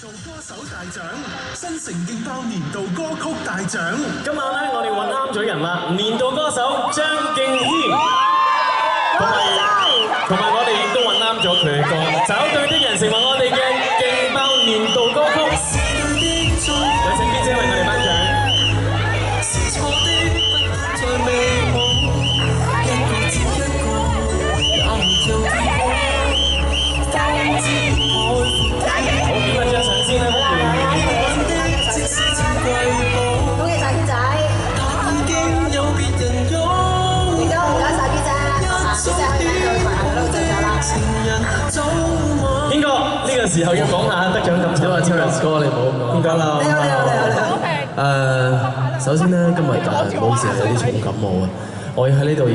首大獎，新城勁爆年度歌曲大獎。今晚咧，我哋揾啱咗人啦！年度歌手張敬軒，同埋我哋亦都揾啱咗佢嘅歌《找對的人》，成為我哋嘅勁爆年度歌曲。有請邊姐為我哋頒獎。邊個呢個時候要講下得獎感受啊？超人哥，你唔好咁講。唔該啦。你好。首先咧，今日唔好意思，有啲重感冒啊。我要喺呢度要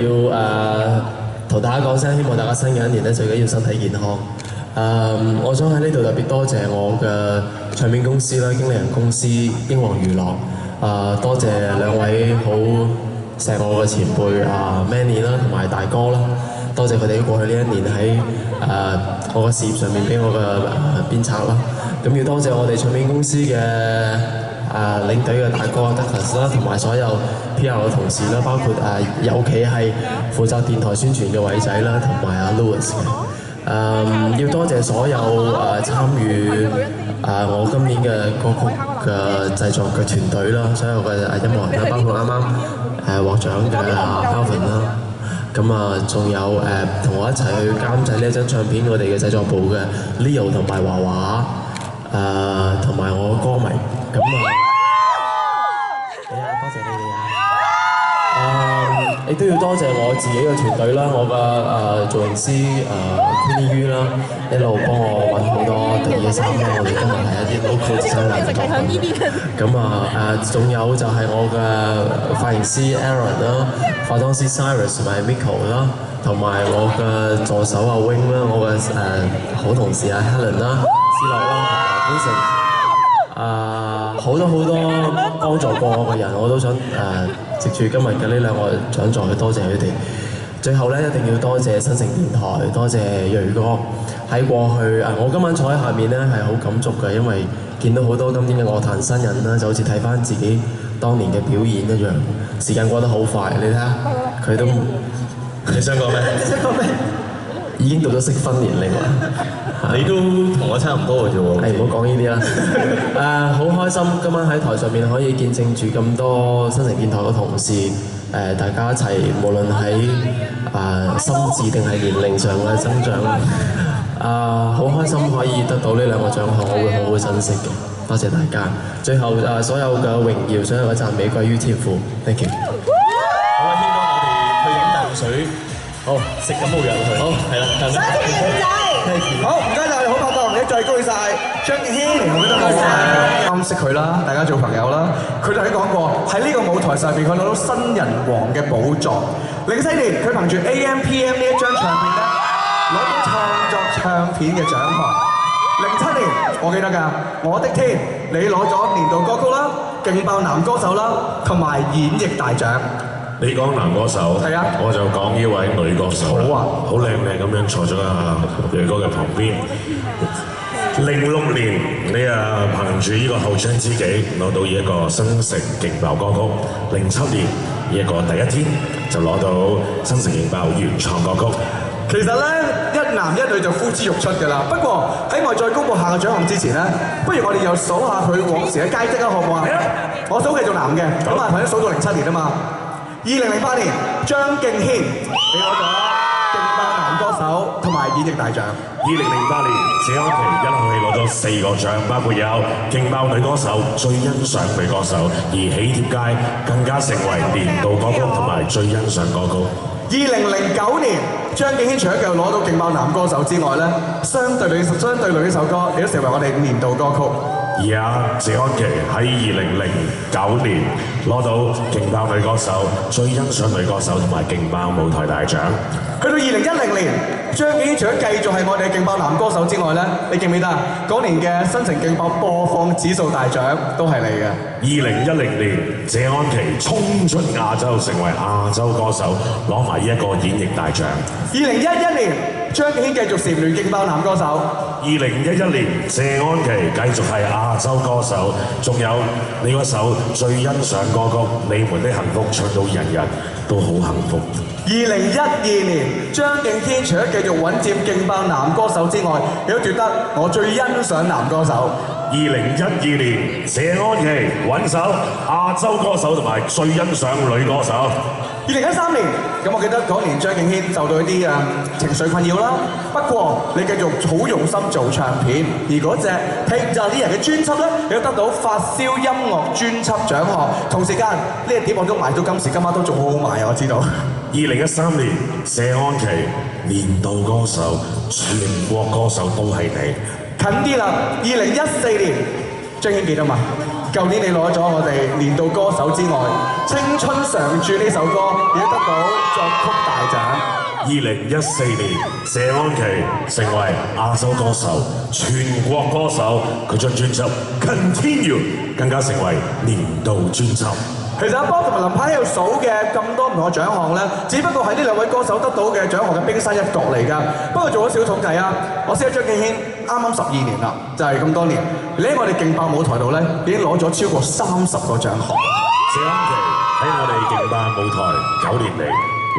同大家講聲，希望大家新嘅一年咧最緊要身體健康。我想喺呢度特別多謝我嘅唱片公司啦、經理人公司英皇娛樂。多謝兩位好錫我嘅前輩Manny 啦同埋大哥啦。多謝佢哋過去呢一年喺我嘅事業上面俾我嘅鞭策啦。咁要多謝我哋唱片公司嘅領隊嘅大哥 Douglas 啦，同埋所有 PR 嘅同事啦，包括尤其係負責電台宣傳嘅偉仔啦，同埋Louis 嘅。要多謝所有參與我今年嘅歌曲嘅製作嘅團隊啦，所有嘅音樂人啦，包括啱啱獲獎嘅Alvin 啦。咁仲有同我一齊去監製呢一張唱片，我哋嘅製作部嘅 Leo 同埋華華，同埋我歌迷，咁多謝你哋亦都要多謝我自己嘅團隊啦，我嘅造型師Queenie Yu 啦，一路幫我揾好多得意嘅衫啦，我哋今日係一啲 local designer 嘅作品。咁仲有就係我嘅髮型師 Aaron 啦，化妝師 Cyrus 同埋 Miko 啦，同埋我嘅助手Wing 啦，我嘅好同事Helen 啦、思樂啦、Vincent，好多幫助過我嘅人，我都想藉住今日嘅呢兩個獎座去多謝佢哋。最後咧，一定要多謝新城電台，多謝鋭哥喺過去我今晚坐喺下面咧係好感觸嘅，因為見到好多今年嘅樂壇新人啦，就好似睇翻自己當年嘅表演一樣，時間過得好快。你睇下佢都，你想講咩？已經到咗適婚年齡啦，你都同我差唔多嘅啫喎。係，唔好講呢啲啦。好開心今晚喺台上面可以見證住咁多新城電台嘅同事，大家一齊無論喺心智定係年齡上嘅增長，好開心可以得到呢兩個獎項，我會好好珍惜嘅。多謝大家。最後所有嘅榮耀，所有嘅讚美歸於天父。Thank you。好啊，軒哥，我哋去飲啖水。好，食感冒藥佢。好，係啦，係咪？好，唔該晒，好拍檔，你最高晒張敬軒，我覺得好啱識佢啦，大家做朋友啦。佢就喺講過喺呢個舞台上邊，佢攞到新人王嘅寶座。04年，佢憑住 AM/PM 呢一張唱片咧，攞到創作唱片嘅獎項。07年，我記得㗎，我的天，你攞咗年度歌曲啦、勁爆男歌手啦，同埋演繹大獎。你講男歌手，我就講呢位女歌手啦。好啊，好靚咁樣坐咗鋭哥嘅旁邊。06年，你憑住呢個後窗知己攞到一個新城勁爆歌曲。07年，呢一個第一天就攞到新城勁爆原創歌曲。其實咧，一男一女就呼之欲出㗎啦。不過喺我再公佈下個獎項之前咧，不如我哋又數下佢往時嘅佳績啊，好唔好啊？我數佢做男嘅，咁頭先數到07年啊嘛。2008年，張敬軒，你攞咗勁爆男歌手同埋演繹大獎。2008年，謝安琪一口氣攞咗4個獎，包括有勁爆女歌手、最欣賞女歌手，而喜帖街更加成為年度歌曲同埋最欣賞歌曲。2009年，張敬軒除咗繼續攞到勁爆男歌手之外咧，相對女呢首歌亦都成為我哋年度歌曲。而謝安琪喺2009年攞到勁爆女歌手、最欣賞女歌手同埋勁爆舞台大獎。去到2010年，張敬軒除咗繼續係我哋嘅勁爆男歌手之外咧，你記唔記得嗰年嘅新城勁爆播放指數大獎都係你嘅。2010年，謝安琪衝出亞洲，成為亞洲歌手，攞埋呢一個演繹大獎。2011年，張敬軒繼續蟬聯勁爆男歌手。2011年，謝安琪繼續係亞洲歌手，仲有你嗰首最欣賞歌曲《你們的幸福》，唱到人人都好幸福。2012年，張敬軒除咗繼續穩佔勁爆男歌手之外，亦都奪得我最欣賞男歌手。2012年，謝安琪穩守亞洲歌手同埋最欣賞女歌手。2013年，咁我記得嗰年張敬軒受到一啲情緒困擾啦。不過你繼續好用心做唱片，而嗰隻《聽就啲人》嘅專輯咧，亦都得到發燒音樂專輯獎項。同時間呢隻碟我都賣到今時今晚都仲好好賣啊！我知道。2013年，謝安琪年度歌手，全國歌手都係你。近啲啦，2014年，張敬軒記得嘛？舊年你攞咗我哋年度歌手之外，《青春常駐》呢首歌亦都得到作曲大獎。2014年，謝安琪成為亞洲歌手、全國歌手，佢將專輯《Continue》更加成為年度專輯。其實阿波同埋林柏喺度數嘅咁多唔同嘅獎項咧，只不過係呢兩位歌手得到嘅獎項嘅冰山一角嚟㗎。不過做咗少統計啊，我識咗張敬軒啱啱12年啦，就係咁多年。你喺我哋勁爆舞台度咧，已經攞咗超過30個獎項。謝安琪喺我哋勁爆舞台9年嚟，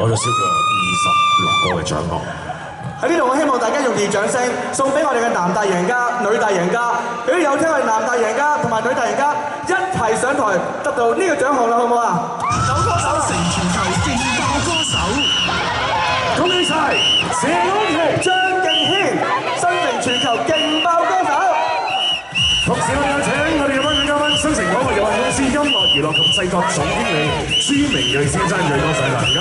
攞咗超過26個嘅獎項。喺呢度，我希望大家用熱掌聲送俾我哋嘅男大贏家、女大贏家。如果有聽我哋男大贏家同埋女大贏家一齊上台得到呢個獎項啦，好唔好啊？首歌手成全球勁爆歌手，恭喜晒謝安琪、張敬軒新城全球勁爆歌手。同時我有請我哋嘅頒獎嘉賓，新城廣播有限公司音樂娛樂及製作總經理朱明銳先生，銳哥上台，唔該。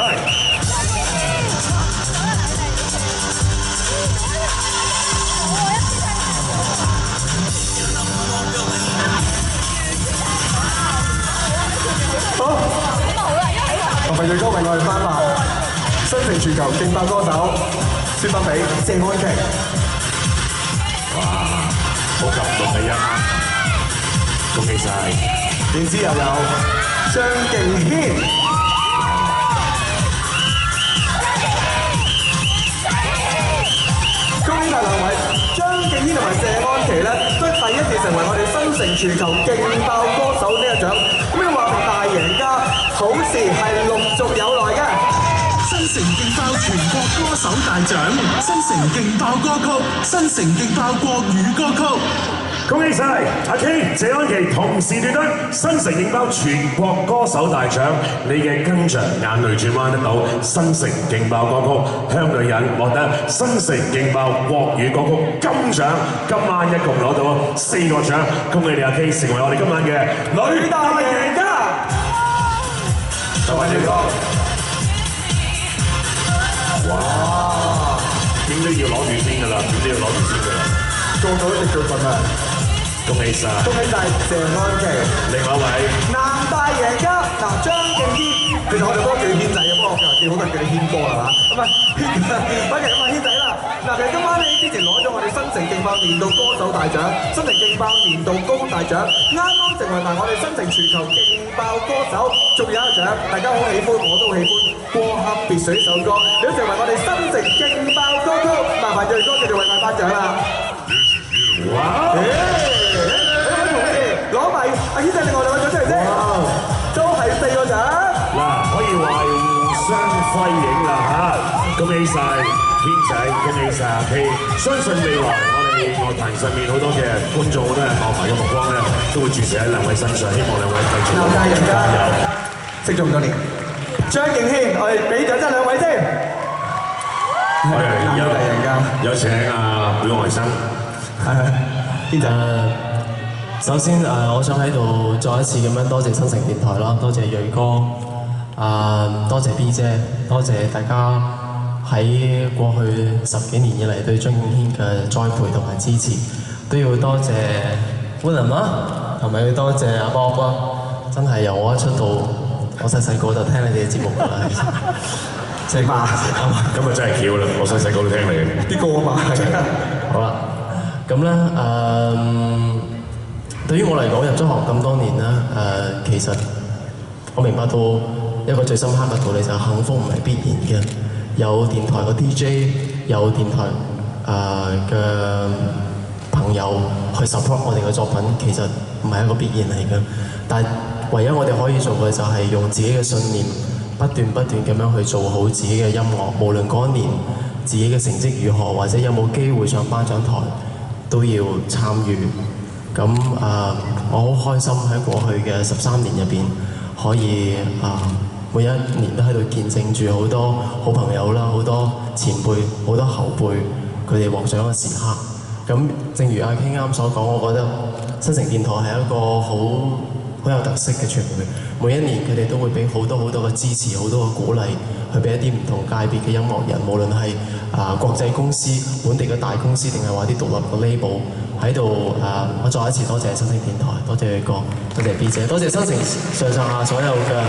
好，同埋銳哥為我哋頒發新城全球勁爆歌手，宣頒俾謝安琪。哇，好感動嘅一刻，恭喜晒！然之後有張敬軒。恭喜晒兩位，張敬軒同埋謝安琪咧，都第一次成為我哋新城全球勁爆歌手呢個獎。咁你話係大贏家，好事係陸續有來嘅。新城勁爆全國歌手大獎，新城勁爆歌曲，新城勁爆國語歌曲。恭喜晒阿 K、謝安琪同時奪得新城勁爆全國歌手大獎，你嘅跟着眼淚轉彎得到新城勁爆歌曲，香女人獲得新城勁爆國語歌曲金獎，今晚一共攞到4個獎，恭喜你阿 K 成為我哋今晚嘅女大贏家。多謝銳哥。哇！點都要攞住先㗎啦，點都要攞住先㗎啦。做到一直做份啊！恭喜晒！恭喜晒謝安琪。另外一位男大贏家嗱張敬軒，其實我哋幫佢叫軒仔嘅，不過我見好多人叫你軒哥啦嚇，咁啊，OK 咁啊軒仔啦。嗱其實今晚你之前攞咗我哋新城勁爆年度歌手大獎、新城勁爆年度歌曲大獎，啱啱成為埋我哋新城全球勁爆歌手，仲有一個獎，大家好喜歡，我都好喜歡。過客別水呢首歌，亦都成為我哋新城勁爆歌曲，麻煩銳哥繼續為我頒獎啦！哇！兩位同事攞埋阿軒仔另外2個獎出嚟先，都係4個獎。嗱，可以話係互相輝映啦嚇，恭喜晒軒仔，恭喜晒阿 K， 相信未來我哋樂壇上面好多嘅觀眾、好多人樂迷嘅目光咧，都會注視喺兩位身上，希望兩位繼續男大贏家，加油！識咗咁多年，張敬軒，我哋俾獎真2位先。我哋有請阿表外甥。軒仔，首先我想喺度再一次咁樣多謝新城電台啦，多謝銳哥，多謝 B 姐，多謝大家喺過去10幾年以嚟對張敬軒嘅栽培同埋支持，都要多謝歡林啦，同埋要多謝阿 Bob 啦，真係由我一出道，我細個就聽你哋嘅節目㗎啦，即係嘛，今日真係巧啦，我細個都聽你啲歌啊嘛，好啦。咁咧對於我嚟講入咗行咁多年啦，其實我明白到一個最深刻嘅道理就係幸福唔係必然嘅。有電台個 DJ 有電台嘅朋友去 support 我哋嘅作品，其實唔係一個必然嚟嘅。但係唯一我哋可以做嘅就係用自己嘅信念，不斷咁樣去做好自己嘅音樂，無論嗰一年自己嘅成績如何，或者有冇機會上頒獎台，都要參與。咁我好開心喺過去嘅13年入邊，可以每一年都喺度見證住好多好朋友啦，好多前輩、好多後輩佢哋獲獎嘅時刻。咁正如阿 King 啱所講，我覺得新城電台係一個好有特色嘅傳媒。每一年佢哋都會俾好多嘅支持，好多嘅鼓勵，去俾一啲唔同界別嘅音樂人，無論係國際公司、本地嘅大公司，定係話啲獨立嘅 label 喺度。我再一次多謝新城電台，多謝佢哥，多謝 B 姐，多謝新城上下所有嘅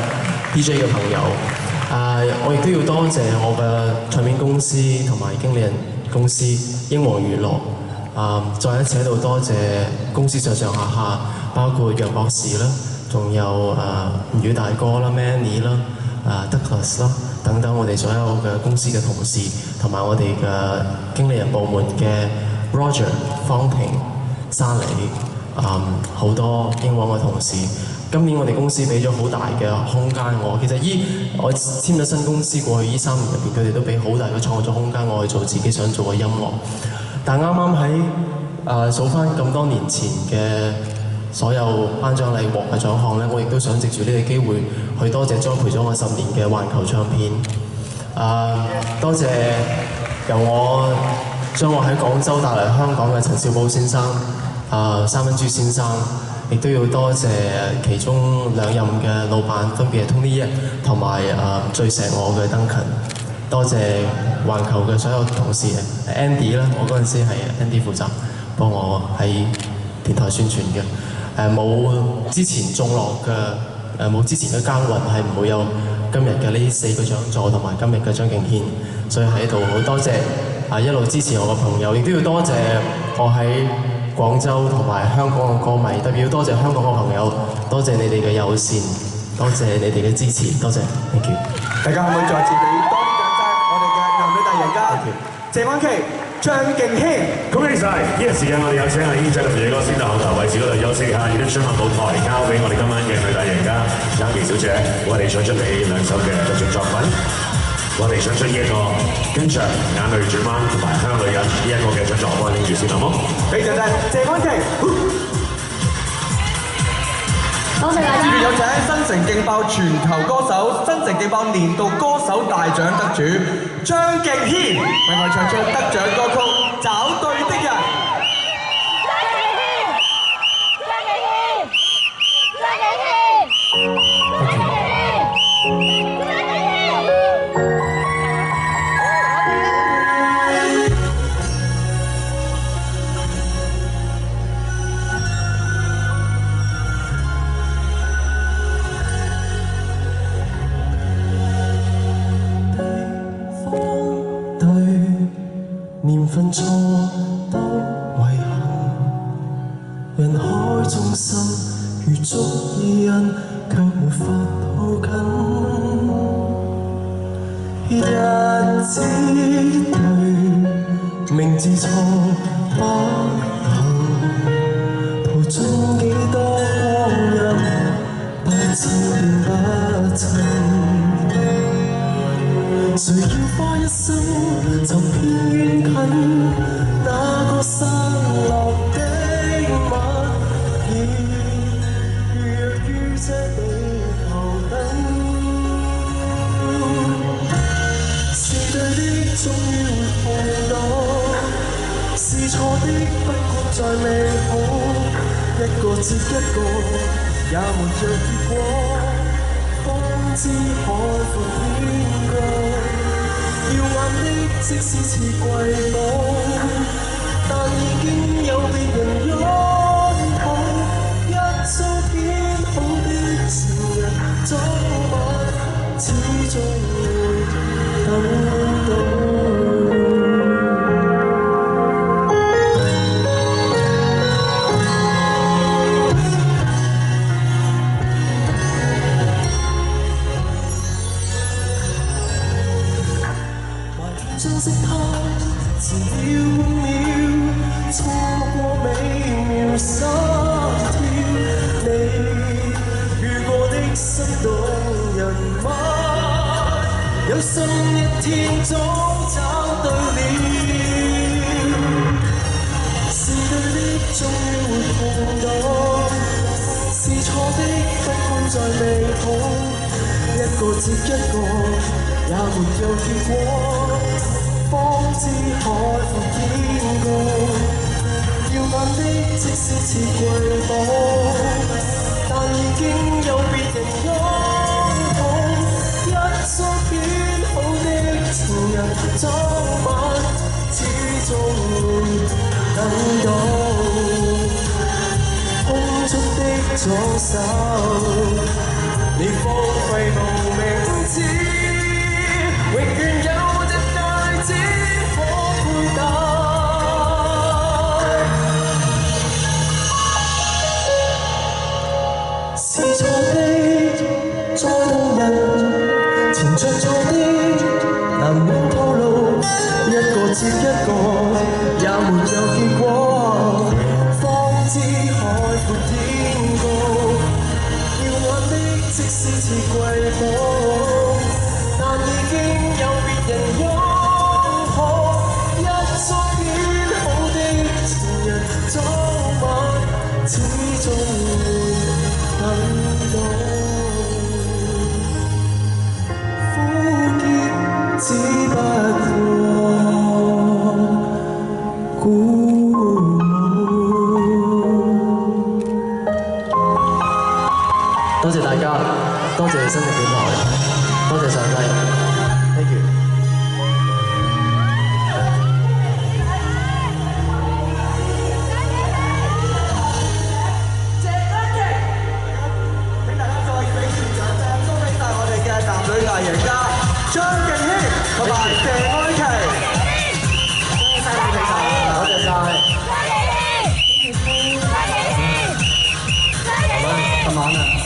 DJ 嘅朋友。我亦都要多謝我嘅唱片公司同埋經理人公司英皇娛樂。再一次喺度多謝公司上下，包括楊博士啦，仲有吳宇大哥啦、Manny 啦、Douglas 啦等等，我哋所有嘅公司嘅同事，同埋我哋嘅經理人部門嘅 Roger、方平、沙梨，好多英皇嘅同事。今年我哋公司俾咗好大嘅空間我，其實我簽咗新公司過去呢3年入邊，佢哋都俾好大嘅創作空間我去做自己想做嘅音樂。但啱啱喺數翻咁多年前嘅所有頒獎禮獲嘅獎項咧，我亦都想藉住呢個機會去多謝栽培咗我10年嘅環球唱片。多謝由我將我喺廣州帶嚟香港嘅陳少寶先生、三分豬先生，亦都要多謝其中2任嘅老闆，分別係 Tony Yap 同埋最錫我嘅 Duncan。多謝環球嘅所有同事 ，Andy 啦，我嗰陣時係 Andy 負責幫我喺電台宣傳嘅。冇之前種落嘅，冇之前嘅耕耘係唔會有今日嘅呢4個獎座同埋今日嘅張敬軒，所以喺度好多謝一路支持我嘅朋友，亦都要多謝我喺廣州同埋香港嘅歌迷，特別要多謝香港嘅朋友，多謝你哋嘅友善，多謝你哋嘅支持，多謝 ，thank you。大家可唔可以再次俾多啲掌聲？我哋嘅男女大贏家謝安琪、張敬軒，恭喜晒！呢個時間我哋有請阿煙仔同野哥先到後台位置嗰度休息下，亦都將個舞台交俾我哋今晚嘅女大贏家嘉琪小姐，我哋唱出你2首嘅特輯作品，我哋唱出呢一個跟着眼淚轉彎同埋香女人呢一個嘅獎座，幫我拎住先好冇？俾掌聲，謝安琪。多謝大家。接住有請新城勁爆全球歌手、新城勁爆年度歌手大獎得主張敬軒，為我唱出得獎歌曲《找對的人》。年份錯都遺憾，人海中心如足意恩，卻沒法抱近。日子對，名字錯不幸，途中幾多光陰，不親便不親。誰要花一生尋遍遠近，那個散落的吻，如若於這地球等。是對的終於會碰到，是錯的不管再美好，一個接一個也沒着結果，方知海闊天高。要玩的即使似瑰寶，但已經有別人擁抱。一早編好的情人，早晚始終會等到。珍惜他。天總找對了，是對的終於會碰到，是錯的不管再未好，一個接一個也沒有結果，方知海闊天高，要眼的即使似瑰寶，但已經有別人擁抱，一束編好的情人，昨晚始終等到，空出的左手，你荒廢無名指，永遠有隻戒指可佩戴。是錯的再動人，纏着錯的難免透露，一個接一個也沒有結果，方知海闊天高，耀眼的即使似瑰寶，但已經有別人擁抱，一束編好的情人，昨晚始終等到，苦澀只不過鼓舞。多謝大家，多謝新嘅點台，多謝上帝 ，thank you。女藝贏家張敬軒同埋謝安琪，多謝晒。今晚啊！